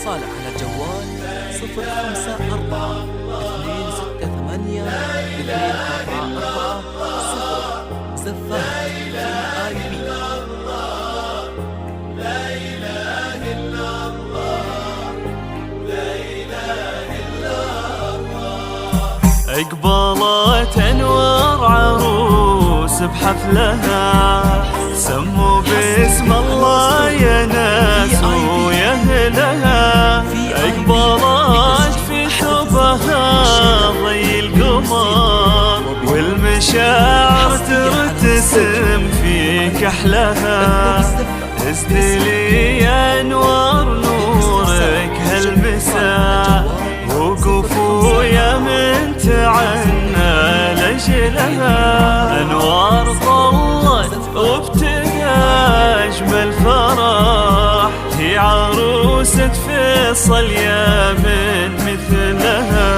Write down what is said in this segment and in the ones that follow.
الاتصال على الجوال 054-268-244 زفاف في IB. اقبلت انوار عروس بحفلها، سموا باسم الله يا ناس ويا اهلها. اقبلت في ثوبها ضي القمر، والمشاعر ترتسم في كحلها. ازدلي يا انوار نورك هالمساء، وقفوا يا من تعنى لجلها. انوار ضلت وابتدى اجمل فرح، هي عروسة فيصل يا من مثلها.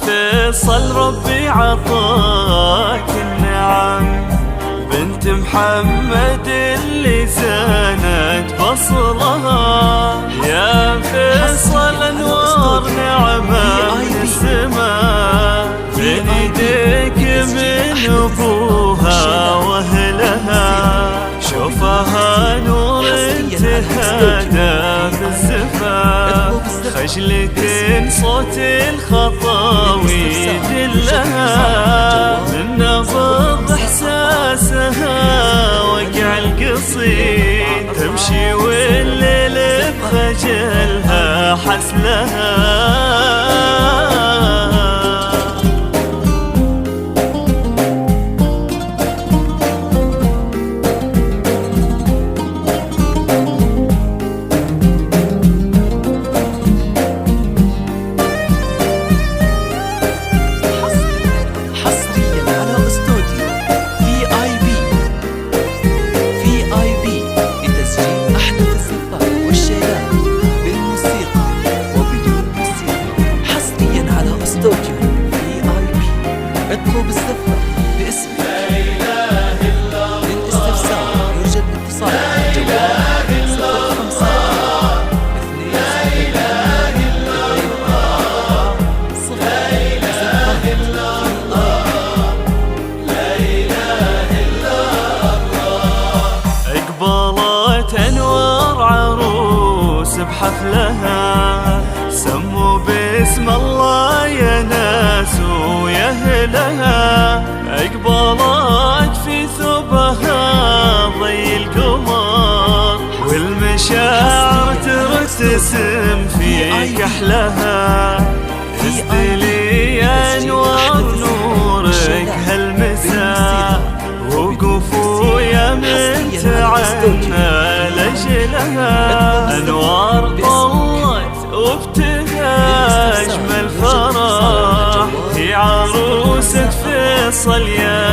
فيصل ربي عطاك النعم، بنت محمد اللي زانت بصلها. يا فيصل انوار نعمة من السماء، بين ايديك من ابوها واهلها. شوفها نور انتهى بالزفاف، خجلة صوت الخطاوي دلها. من نبض احساسها وقع القصيد، تمشي والليل بخجلها حسلها. اطلب الزفة باسمك. للاستفسار يرجى الاتصال على الجوال 05-2 اقبلت انوار عروس بحفلها، سموا باسم الله يا ناس ويا اهلها. اقبلت في ثوبها ضي القمر، والمشاعر ترتسم في كحلها. ازدلي يا انوار نورك هالمساء، وقفوا يا من تعنى لجلها. انوار ضلت وابتدى اجمل فرح، هي عروسة فيصل يا